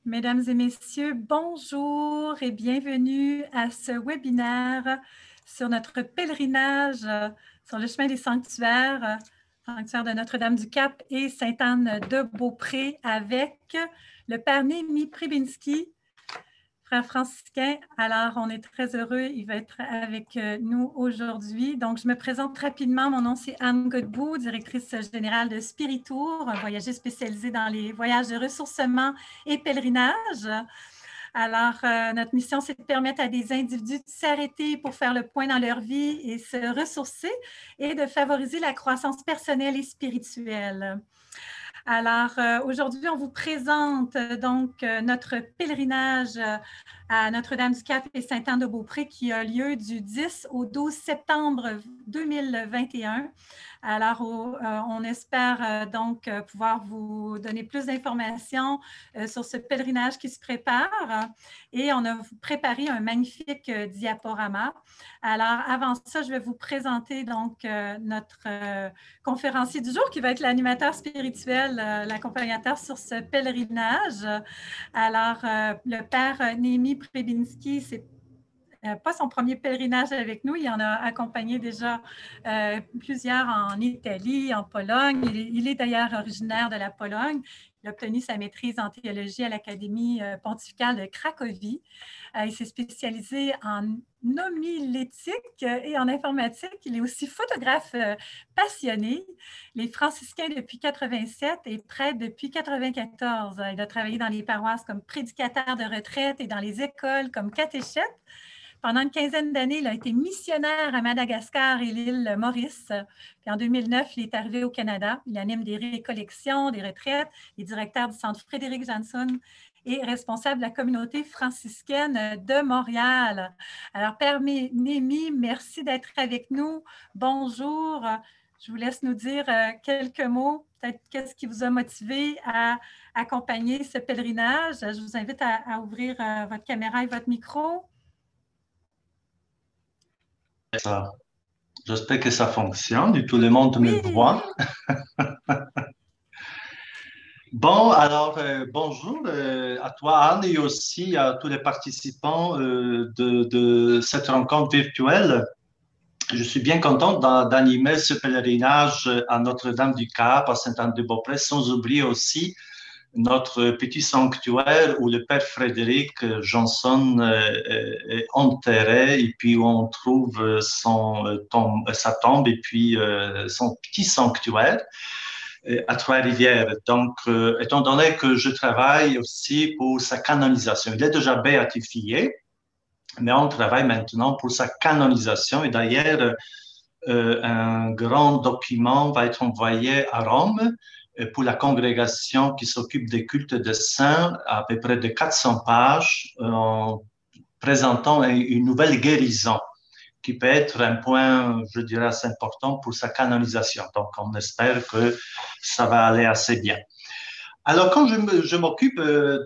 Mesdames et messieurs, bonjour et bienvenue à ce webinaire sur notre pèlerinage sur le chemin des sanctuaires, sanctuaire de Notre-Dame-du-Cap et Sainte-Anne-de-Beaupré avec le Père Néhémie Przybinski, frère franciscain. Alors, on est très heureux, il va être avec nous aujourd'hui. Donc, je me présente rapidement. Mon nom, c'est Anne Godbout, directrice générale de Spiritour, un voyager spécialisé dans les voyages de ressourcement et pèlerinage. Alors, notre mission, c'est de permettre à des individus de s'arrêter pour faire le point dans leur vie et se ressourcer et de favoriser la croissance personnelle et spirituelle. Alors, aujourd'hui, on vous présente donc notre pèlerinage à Notre-Dame-du-Cap et Sainte-Anne-de-Beaupré qui a lieu du 10 au 12 septembre 2021. Alors, on espère donc pouvoir vous donner plus d'informations sur ce pèlerinage qui se prépare et on a préparé un magnifique diaporama. Alors, avant ça, je vais vous présenter donc notre conférencier du jour qui va être l'animateur spirituel, l'accompagnateur sur ce pèlerinage. Alors, le Père Néhémie Przybinski, c'est pas son premier pèlerinage avec nous. Il en a accompagné déjà plusieurs en Italie, en Pologne. Il est d'ailleurs originaire de la Pologne. Il a obtenu sa maîtrise en théologie à l'Académie pontificale de Cracovie. Il s'est spécialisé en homilétique et en informatique. Il est aussi photographe passionné. Les franciscains depuis 87 et prêtre depuis 94. Il a travaillé dans les paroisses comme prédicateur de retraite et dans les écoles comme catéchète. Pendant une quinzaine d'années, il a été missionnaire à Madagascar et l'île Maurice. Puis en 2009, il est arrivé au Canada. Il anime des récollections, des retraites. Il est directeur du Centre Frédéric Janson et responsable de la communauté franciscaine de Montréal. Alors, Père Néhémie, merci d'être avec nous. Bonjour. Je vous laisse nous dire quelques mots. Peut-être qu'est-ce qui vous a motivé à accompagner ce pèlerinage. Je vous invite à ouvrir votre caméra et votre micro. J'espère que ça fonctionne, tout le monde Oui. me voit. Bon, alors, bonjour à toi, Anne, et aussi à tous les participants de cette rencontre virtuelle. Je suis bien content d'animer ce pèlerinage à Notre-Dame-du-Cap, à Sainte-Anne-de-Beaupré, sans oublier aussi notre petit sanctuaire où le père Frédéric Janson est enterré et puis où on trouve sa tombe et puis son petit sanctuaire à Trois-Rivières. Donc, étant donné que je travaille aussi pour sa canonisation, il est déjà béatifié, mais on travaille maintenant pour sa canonisation. Et d'ailleurs, un grand document va être envoyé à Rome pour la congrégation qui s'occupe des cultes des saints, à peu près de 400 pages, en présentant une nouvelle guérison qui peut être un point, je dirais, assez important pour sa canonisation. Donc, on espère que ça va aller assez bien. Alors, quand je m'occupe de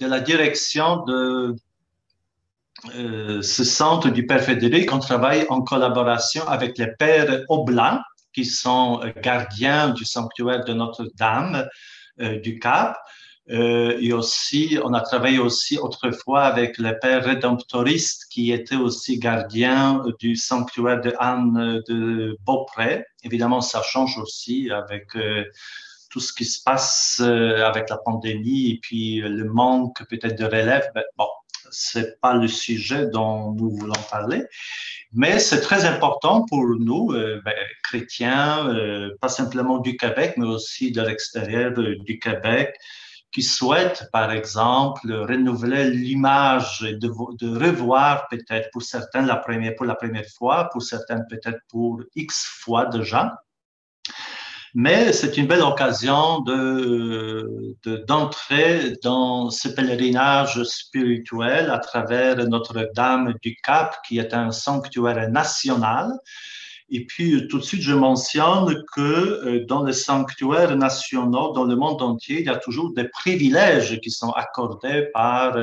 la direction de ce centre du Père Frédéric, on travaille en collaboration avec les Pères Oblats, qui sont gardiens du sanctuaire de Notre-Dame du Cap. Et aussi, on a travaillé aussi autrefois avec les Pères Rédemptoristes, qui étaient aussi gardiens du sanctuaire de Anne de Beaupré. Évidemment, ça change aussi avec tout ce qui se passe avec la pandémie et puis le manque peut-être de relève. Ben, bon, c'est pas le sujet dont nous voulons parler, mais c'est très important pour nous, chrétiens, pas simplement du Québec, mais aussi de l'extérieur du Québec, qui souhaitent, par exemple, renouveler l'image, de revoir peut-être pour certains pour la première fois, pour certains peut-être pour X fois déjà. Mais c'est une belle occasion d'entrer dans ce pèlerinage spirituel à travers Notre-Dame du Cap, qui est un sanctuaire national. Et puis, tout de suite, je mentionne que dans les sanctuaires nationaux, dans le monde entier, il y a toujours des privilèges qui sont accordés par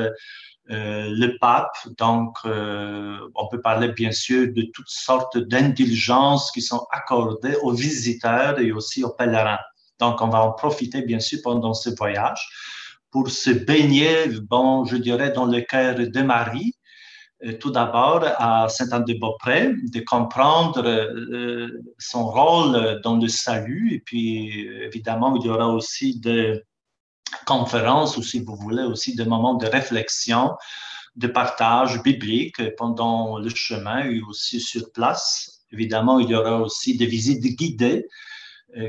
le pape. Donc, on peut parler bien sûr de toutes sortes d'indulgences qui sont accordées aux visiteurs et aussi aux pèlerins. Donc, on va en profiter, bien sûr, pendant ce voyage pour se baigner, bon, je dirais, dans le cœur de Marie, tout d'abord à Sainte-Anne-de-Beaupré, de comprendre son rôle dans le salut. Et puis, évidemment, il y aura aussi des conférences, ou si vous voulez, aussi des moments de réflexion, de partage biblique pendant le chemin et aussi sur place. Évidemment, il y aura aussi des visites guidées,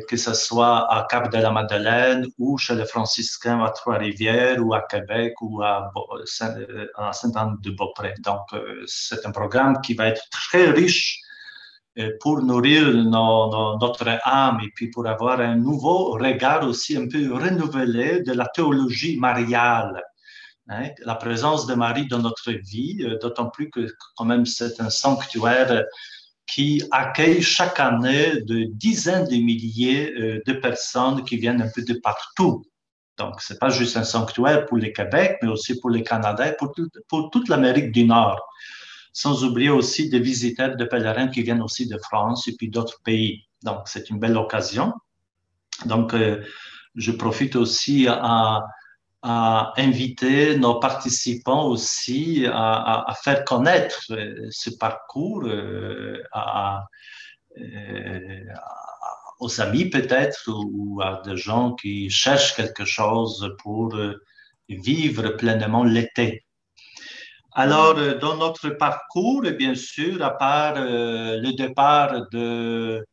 que ce soit à Cap de la Madeleine ou chez les franciscains à Trois-Rivières ou à Québec ou à Sainte-Anne-de-Beaupré. Donc, c'est un programme qui va être très riche pour nourrir notre âme et puis pour avoir un nouveau regard aussi un peu renouvelé de la théologie mariale. Hein, la présence de Marie dans notre vie, d'autant plus que quand même c'est un sanctuaire qui accueille chaque année de dizaines de milliers de personnes qui viennent un peu de partout. Donc, ce n'est pas juste un sanctuaire pour le Québec, mais aussi pour le Canada, pour toute l'Amérique du Nord. Sans oublier aussi des visiteurs, de pèlerins qui viennent aussi de France et puis d'autres pays. Donc, c'est une belle occasion. Donc, je profite aussi à inviter nos participants aussi à faire connaître ce parcours aux amis peut-être ou à des gens qui cherchent quelque chose pour vivre pleinement l'été. Alors, dans notre parcours, bien sûr, à part le départ de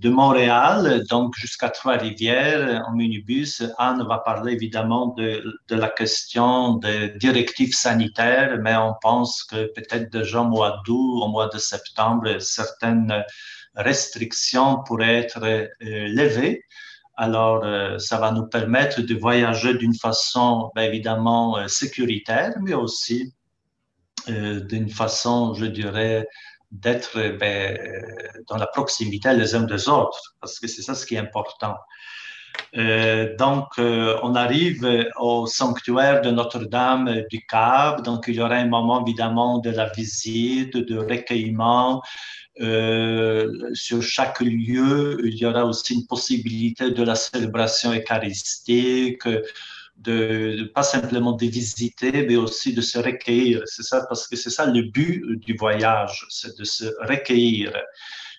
Montréal, donc jusqu'à Trois-Rivières en minibus. Anne va parler évidemment de la question des directives sanitaires, mais on pense que peut-être déjà au mois d'août, au mois de septembre, certaines restrictions pourraient être levées. Alors, ça va nous permettre de voyager d'une façon, bien évidemment, sécuritaire, mais aussi d'une façon, je dirais, d'être dans la proximité les uns des autres, parce que c'est ça ce qui est important. Donc, on arrive au sanctuaire de Notre-Dame du Cap. Donc, il y aura un moment, évidemment, de la visite, de recueillement. Sur chaque lieu, il y aura aussi une possibilité de la célébration eucharistique, pas simplement de visiter, mais aussi de se recueillir. C'est ça, parce que c'est ça le but du voyage, c'est de se recueillir.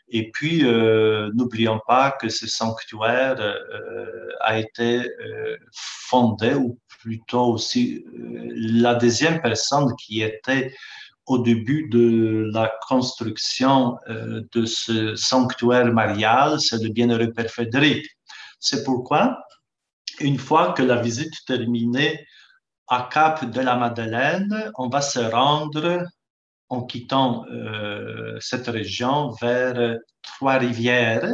Et puis, n'oublions pas que ce sanctuaire a été fondé, ou plutôt aussi la deuxième personne qui était au début de la construction de ce sanctuaire marial, c'est le bienheureux Père Frédéric. C'est pourquoi, une fois que la visite est terminée à Cap de la Madeleine, on va se rendre, en quittant cette région, vers Trois-Rivières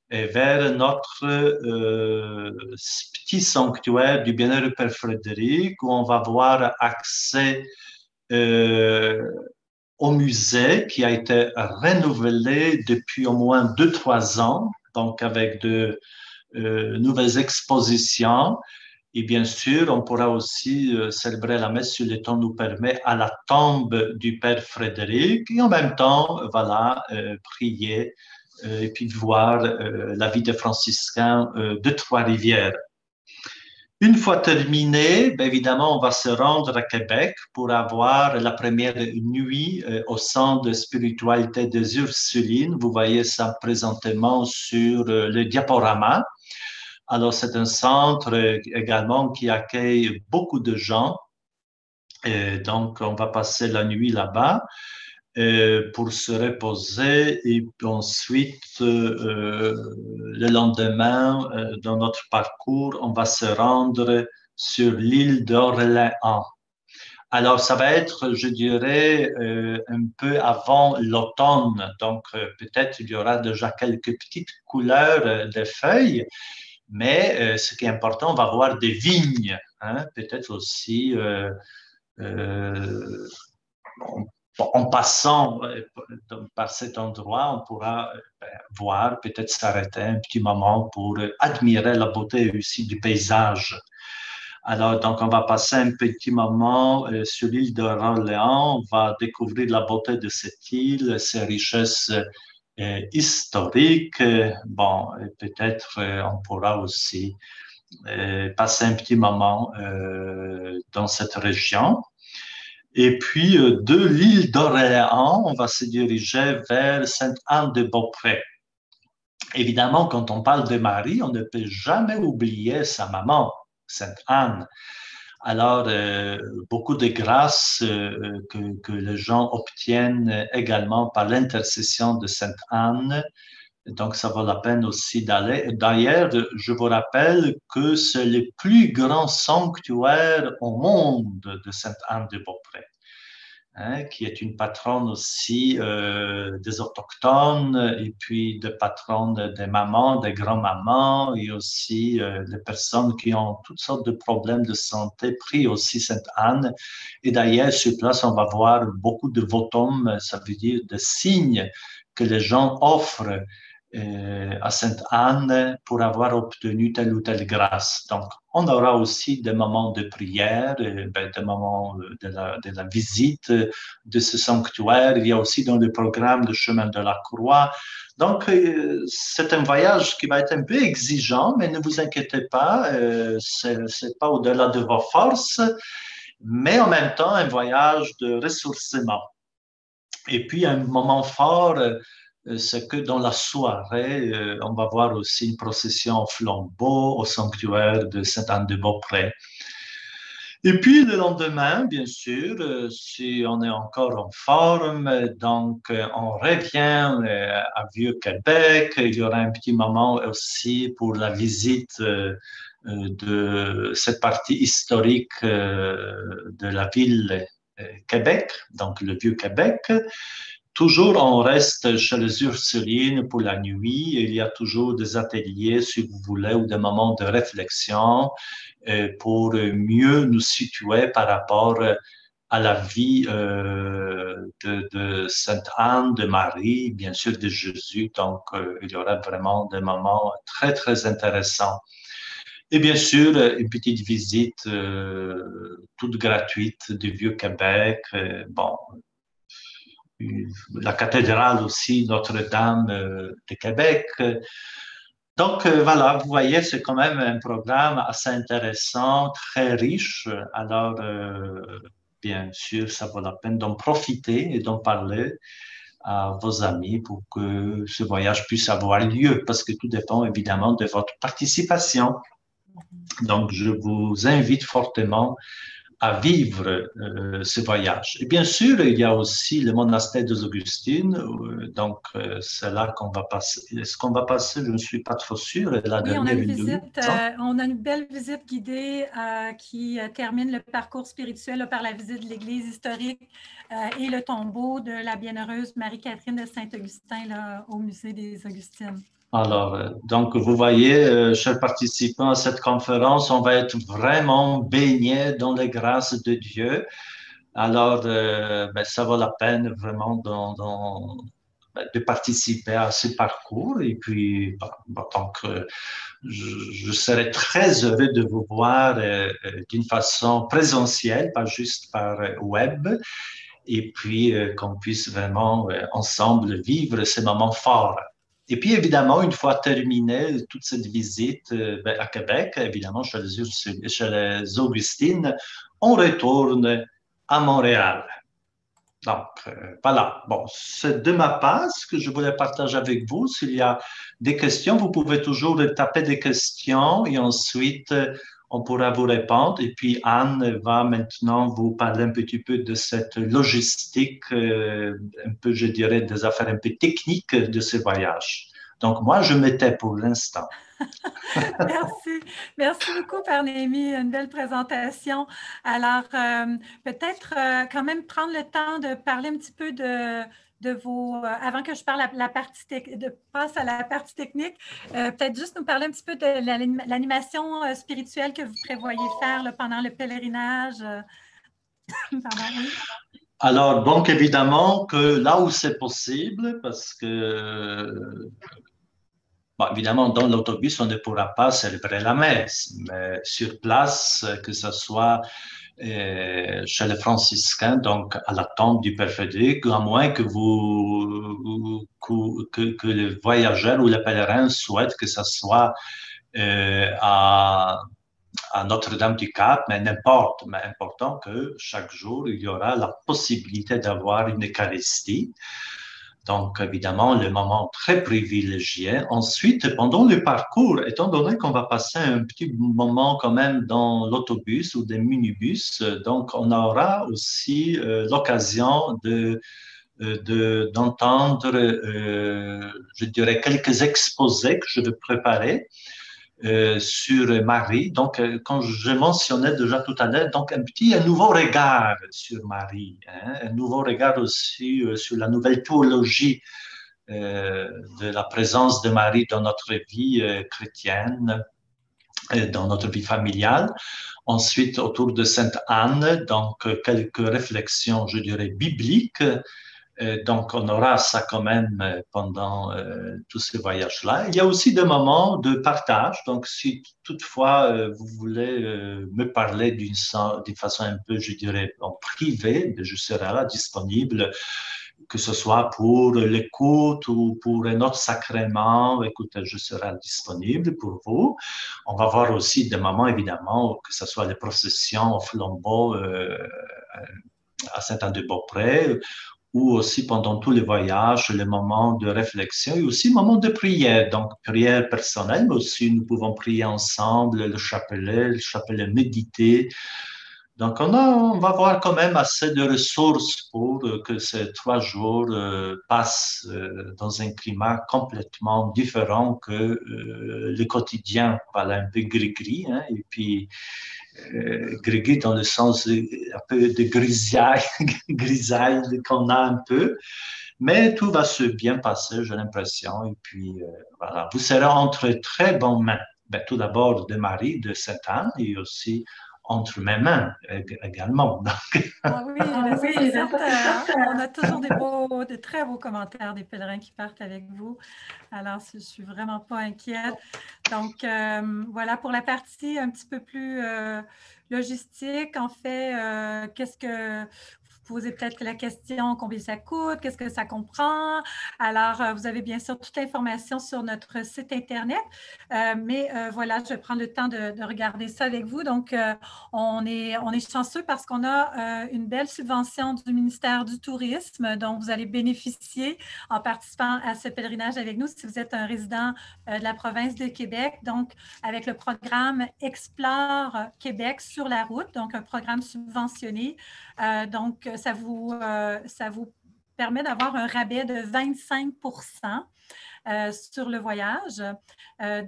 et vers notre petit sanctuaire du Bienheureux Père Frédéric, où on va avoir accès au musée qui a été renouvelé depuis au moins 2-3 ans, donc avec de nouvelles expositions. Et bien sûr, on pourra aussi célébrer la messe si le temps nous permet à la tombe du Père Frédéric et en même temps, voilà, prier et puis voir la vie des franciscains de Trois-Rivières. Une fois terminé, bien évidemment, on va se rendre à Québec pour avoir la première nuit au Centre de spiritualité des Ursulines. Vous voyez ça présentement sur le diaporama. Alors, c'est un centre également qui accueille beaucoup de gens. Et donc, on va passer la nuit là-bas pour se reposer et puis ensuite, le lendemain, dans notre parcours, on va se rendre sur l'île d'Orléans. Alors, ça va être, je dirais, un peu avant l'automne. Donc, peut-être il y aura déjà quelques petites couleurs de feuilles. Mais ce qui est important, on va voir des vignes, hein, peut-être aussi en passant par cet endroit, on pourra voir, peut-être s'arrêter un petit moment pour admirer la beauté aussi du paysage. Alors, donc, on va passer un petit moment sur l'île d'Orléans, on va découvrir la beauté de cette île, ses richesses historique. Bon, peut-être on pourra aussi passer un petit moment dans cette région. Et puis, de l'île d'Orléans, on va se diriger vers Sainte-Anne-de-Beaupré. Évidemment, quand on parle de Marie, on ne peut jamais oublier sa maman, Sainte Anne. Alors, beaucoup de grâces que les gens obtiennent également par l'intercession de Sainte Anne. Donc, ça vaut la peine aussi d'aller. D'ailleurs, je vous rappelle que c'est le plus grand sanctuaire au monde de Sainte Anne de Beaupré, hein, qui est une patronne aussi des autochtones et puis de patronne des mamans, des grands-mamans et aussi des personnes qui ont toutes sortes de problèmes de santé, prient aussi Sainte Anne. Et d'ailleurs, sur place, on va voir beaucoup de votum, ça veut dire des signes que les gens offrent à Sainte Anne pour avoir obtenu telle ou telle grâce. Donc, on aura aussi des moments de prière, des moments de la visite de ce sanctuaire. Il y a aussi dans le programme le chemin de la croix. Donc, c'est un voyage qui va être un peu exigeant, mais ne vous inquiétez pas, c'est pas au-delà de vos forces, mais en même temps un voyage de ressourcement. Et puis, un moment fort, c'est que dans la soirée, on va voir aussi une procession flambeau au sanctuaire de Sainte-Anne-de-Beaupré. Et puis le lendemain, bien sûr, si on est encore en forme, donc on revient à Vieux-Québec. Il y aura un petit moment aussi pour la visite de cette partie historique de la ville Québec, donc le Vieux-Québec. Toujours, on reste chez les Ursulines pour la nuit. Il y a toujours des ateliers, si vous voulez, ou des moments de réflexion pour mieux nous situer par rapport à la vie de Sainte Anne, de Marie, bien sûr de Jésus. Donc, il y aura vraiment des moments très, très intéressants. Et bien sûr, une petite visite toute gratuite du Vieux-Québec. Bon, la cathédrale aussi, Notre-Dame de Québec. Donc voilà, vous voyez, c'est quand même un programme assez intéressant, très riche. Alors, bien sûr, ça vaut la peine d'en profiter et d'en parler à vos amis pour que ce voyage puisse avoir lieu, parce que tout dépend évidemment de votre participation. Donc, je vous invite fortement à vivre ce voyage. Et bien sûr, il y a aussi le monastère des Augustines, donc c'est là qu'on va passer. Est-ce qu'on va passer? Je ne suis pas trop sûr. La Oui, dernière une visite, on a une belle visite guidée qui termine le parcours spirituel par la visite de l'église historique et le tombeau de la bienheureuse Marie-Catherine de Saint-Augustin au musée des Augustines. Alors, donc, vous voyez, chers participants à cette conférence, on va être vraiment baignés dans les grâces de Dieu. Alors, ben, ça vaut la peine vraiment de participer à ce parcours. Et puis, donc, je serais très heureux de vous voir d'une façon présentielle, pas juste par web. Et puis, qu'on puisse vraiment ensemble vivre ces moments forts. Et puis, évidemment, une fois terminée toute cette visite à Québec, évidemment, chez les Augustines, on retourne à Montréal. Donc, voilà. Bon, c'est de ma part ce que je voulais partager avec vous. S'il y a des questions, vous pouvez toujours taper des questions et ensuite, on pourra vous répondre. Et puis, Anne va maintenant vous parler un petit peu de cette logistique, un peu, je dirais, des affaires un peu techniques de ce voyage. Donc, moi, je m'étais pour l'instant. Merci. Merci beaucoup, Père Némi. Une belle présentation. Alors, peut-être quand même prendre le temps de parler un petit peu de vos, avant que je parle la partie passe à la partie technique, peut-être juste nous parler un petit peu de l'animation spirituelle que vous prévoyez faire pendant le pèlerinage. Pardon, oui. Alors, donc, évidemment que là où c'est possible, parce que bon, évidemment, dans l'autobus, on ne pourra pas célébrer la messe, mais sur place, que ce soit chez les franciscains, donc à la tombe du Père Frédéric, à moins que que les voyageurs ou les pèlerins souhaitent que ça soit euh, à, à Notre-Dame-du-Cap, mais n'importe, mais important que chaque jour, il y aura la possibilité d'avoir une Eucharistie. Donc, évidemment, le moment très privilégié. Ensuite, pendant le parcours, étant donné qu'on va passer un petit moment quand même dans l'autobus ou des minibus, donc on aura aussi l'occasion d'entendre, je dirais, quelques exposés que je vais préparer sur Marie. Donc, quand je mentionnais déjà tout à l'heure, donc un nouveau regard sur Marie, hein, un nouveau regard aussi sur la nouvelle théologie de la présence de Marie dans notre vie chrétienne, dans notre vie familiale. Ensuite, autour de Sainte Anne, donc quelques réflexions, je dirais, bibliques. Donc, on aura ça quand même pendant tous ces voyages-là. Il y a aussi des moments de partage. Donc, si toutefois vous voulez me parler d'une façon un peu, je dirais, en privé, je serai là disponible, que ce soit pour l'écoute ou pour un autre sacrement. Écoutez, je serai disponible pour vous. On va voir aussi des moments, évidemment, que ce soit les processions au flambeau à Saint-Anne-de-Beaupré, ou aussi pendant tous les voyages, les moments de réflexion et aussi moments de prière. Donc, prière personnelle, mais aussi nous pouvons prier ensemble le chapelet médité. Donc, on va avoir quand même assez de ressources pour que ces 3 jours passent dans un climat complètement différent que le quotidien. Voilà, un peu gris-gris, hein, et puis gris dans le sens un peu de grisaille, grisaille qu'on a un peu. Mais tout va se bien passer, j'ai l'impression. Et puis, voilà, vous serez entre très bonnes mains. Ben, tout d'abord de Marie, de Sainte-Anne, et aussi entre mes mains également. Ah oui, mais ça c'est certain. On a toujours de très beaux commentaires des pèlerins qui partent avec vous. Alors, je suis vraiment pas inquiète. Donc, voilà pour la partie un petit peu plus logistique. En fait, qu'est-ce que vous posez peut-être la question combien ça coûte, qu'est-ce que ça comprend. Alors, vous avez bien sûr toute l'information sur notre site Internet. Mais voilà, je vais prendre le temps de regarder ça avec vous. Donc, on est chanceux parce qu'on a une belle subvention du ministère du Tourisme dont vous allez bénéficier en participant à ce pèlerinage avec nous si vous êtes un résident de la province de Québec. Donc, avec le programme Explore Québec sur la route, donc un programme subventionné. Donc, ça vous permet d'avoir un rabais de 25 sur le voyage.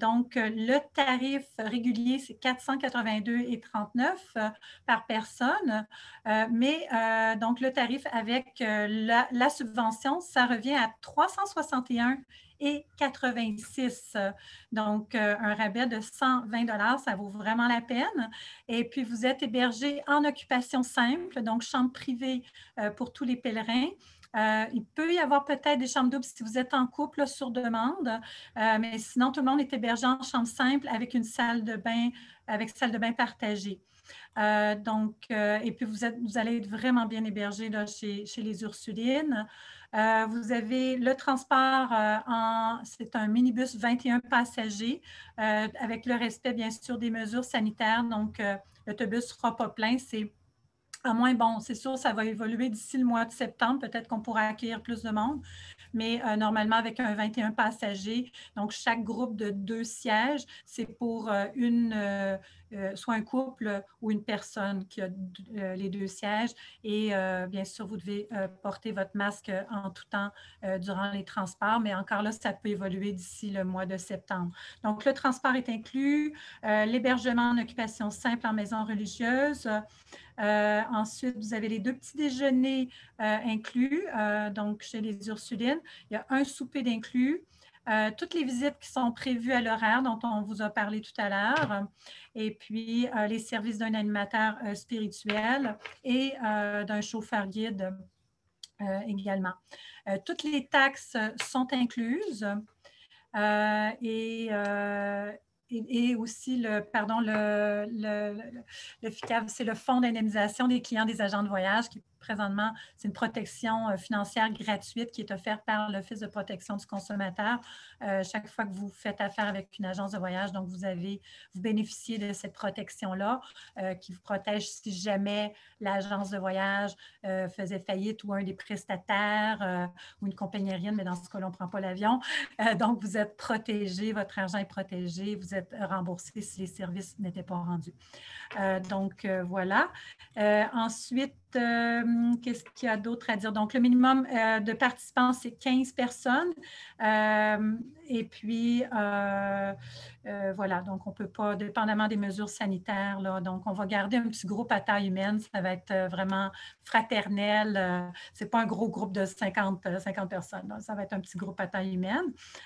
Donc, le tarif régulier, c'est 482,39 par personne. Mais donc, le tarif avec la subvention, ça revient à 361,86. Donc, un rabais de 120 $, ça vaut vraiment la peine. Et puis, vous êtes hébergé en occupation simple, donc chambre privée pour tous les pèlerins. Il peut y avoir peut-être des chambres doubles si vous êtes en couple là, sur demande, mais sinon, tout le monde est hébergé en chambre simple avec une salle de bain, partagée. Et puis, vous allez être vraiment bien hébergé là, chez les Ursulines. Vous avez le transport c'est un minibus 21 passagers avec le respect, bien sûr, des mesures sanitaires. Donc, l'autobus ne sera pas plein. C'est à moins, bon, c'est sûr, ça va évoluer d'ici le mois de septembre. Peut-être qu'on pourra accueillir plus de monde, mais normalement, avec un 21 passagers, donc chaque groupe de 2 sièges, c'est pour soit un couple ou une personne qui a les 2 sièges. Et bien sûr, vous devez porter votre masque en tout temps durant les transports, mais encore là, ça peut évoluer d'ici le mois de septembre. Donc, le transport est inclus, l'hébergement en occupation simple en maison religieuse. Ensuite, vous avez les 2 petits déjeuners inclus, donc chez les Ursulines. Il y a un souper d'inclus. Toutes les visites qui sont prévues à l'horaire dont on vous a parlé tout à l'heure, et puis les services d'un animateur spirituel et d'un chauffeur guide également. Toutes les taxes sont incluses. et aussi le FICAV, c'est le Fonds d'indemnisation des clients des agents de voyage qui présentement, c'est une protection financière gratuite qui est offerte par l'Office de protection du consommateur chaque fois que vous faites affaire avec une agence de voyage. Donc, vous bénéficiez de cette protection-là qui vous protège si jamais l'agence de voyage faisait faillite ou un des prestataires ou une compagnie aérienne, mais dans ce cas-là, on ne prend pas l'avion. Donc, vous êtes protégé, votre argent est protégé, vous êtes remboursé si les services n'étaient pas rendus. Voilà. Ensuite, qu'est-ce qu'il y a d'autre à dire? Donc, le minimum de participants, c'est 15 personnes. Et puis, voilà, donc on ne peut pas, dépendamment des mesures sanitaires, là, donc on va garder un petit groupe à taille humaine. Ça va être vraiment fraternel. Ce n'est pas un gros groupe de 50 personnes. Là. Ça va être un petit groupe à taille humaine.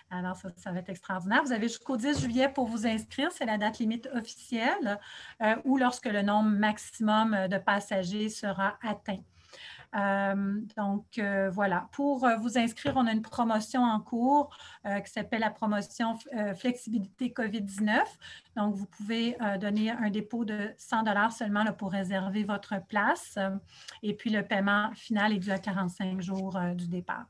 Alors, ça va être extraordinaire. Vous avez jusqu'au 10 juillet pour vous inscrire. C'est la date limite officielle ou lorsque le nombre maximum de passagers sera atteint. Voilà. Pour vous inscrire, on a une promotion en cours qui s'appelle la promotion Flexibilité COVID-19. Donc, vous pouvez donner un dépôt de 100 $ seulement là, pour réserver votre place. Et puis, le paiement final est dû à 45 jours du départ.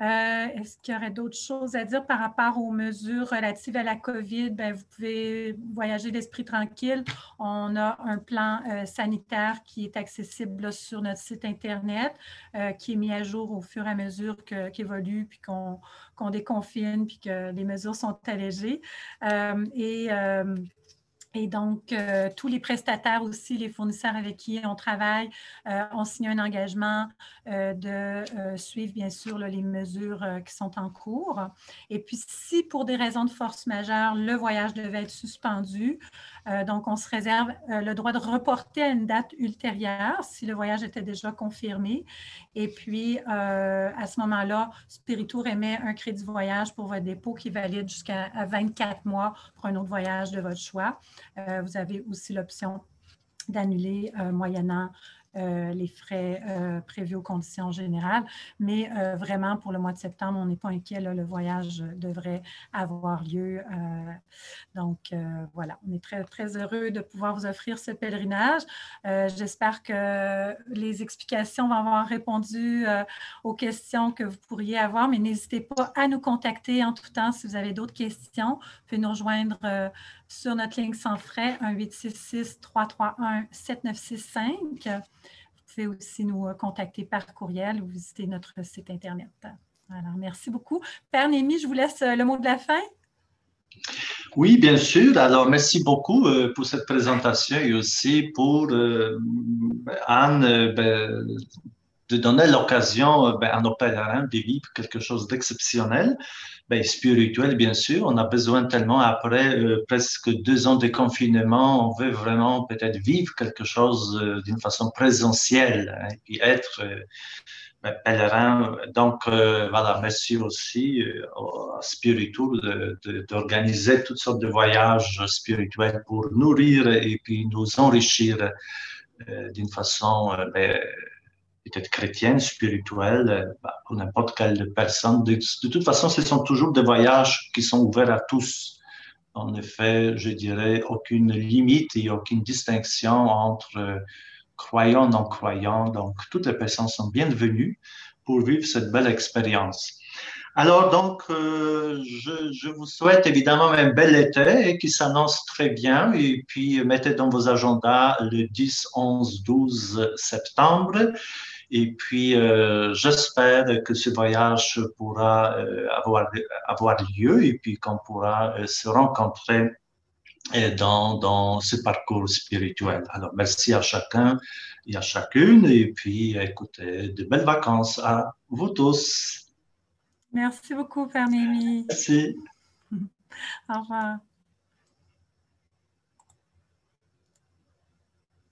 Est-ce qu'il y aurait d'autres choses à dire par rapport aux mesures relatives à la COVID? Bien, vous pouvez voyager d'esprit tranquille. On a un plan sanitaire qui est accessible là, sur notre site Internet, qui est mis à jour au fur et à mesure qu'évolue, puis qu'on déconfine, puis que les mesures sont allégées. Et donc, tous les prestataires aussi, les fournisseurs avec qui on travaille, ont signé un engagement de suivre, bien sûr, là, les mesures qui sont en cours. Et puis, si pour des raisons de force majeure, le voyage devait être suspendu, donc on se réserve le droit de reporter à une date ultérieure si le voyage était déjà confirmé. Et puis, à ce moment-là, Spiritour émet un crédit voyage pour votre dépôt qui est valide jusqu'à 24 mois pour un autre voyage de votre choix. Vous avez aussi l'option d'annuler moyennant les frais prévus aux conditions générales. Mais vraiment, pour le mois de septembre, on n'est pas inquiet. Là, le voyage devrait avoir lieu. Voilà, on est très, très heureux de pouvoir vous offrir ce pèlerinage. J'espère que les explications vont avoir répondu aux questions que vous pourriez avoir, mais n'hésitez pas à nous contacter en tout temps si vous avez d'autres questions. Vous pouvez nous rejoindre sur notre ligne sans frais, 1-866-331-7965. Vous pouvez aussi nous contacter par courriel ou visiter notre site Internet. Alors, merci beaucoup. Père Némi, je vous laisse le mot de la fin. Oui, bien sûr. Alors, merci beaucoup pour cette présentation et aussi pour Anne de donner l'occasion à nos pèlerins de vivre quelque chose d'exceptionnel, spirituel, bien sûr. On a besoin tellement, après presque 2 ans de confinement, on veut vraiment peut-être vivre quelque chose d'une façon présentielle, hein, et puis être pèlerin. Donc, voilà, merci aussi à Spiritour d'organiser toutes sortes de voyages spirituels pour nourrir et puis nous enrichir d'une façon peut-être chrétienne, spirituelle, pour n'importe quelle personne. De toute façon, ce sont toujours des voyages qui sont ouverts à tous. En effet, je dirais aucune limite et aucune distinction entre croyants, non-croyants. Donc, toutes les personnes sont bienvenues pour vivre cette belle expérience. Alors, donc, je vous souhaite évidemment un bel été qui s'annonce très bien. Et puis, mettez dans vos agendas le 10, 11, 12 septembre. Et puis, j'espère que ce voyage pourra avoir lieu et puis qu'on pourra se rencontrer dans ce parcours spirituel. Alors, merci à chacun et à chacune. Et puis, écoutez, de belles vacances à vous tous. Merci beaucoup, Père Némi. Merci. Au revoir.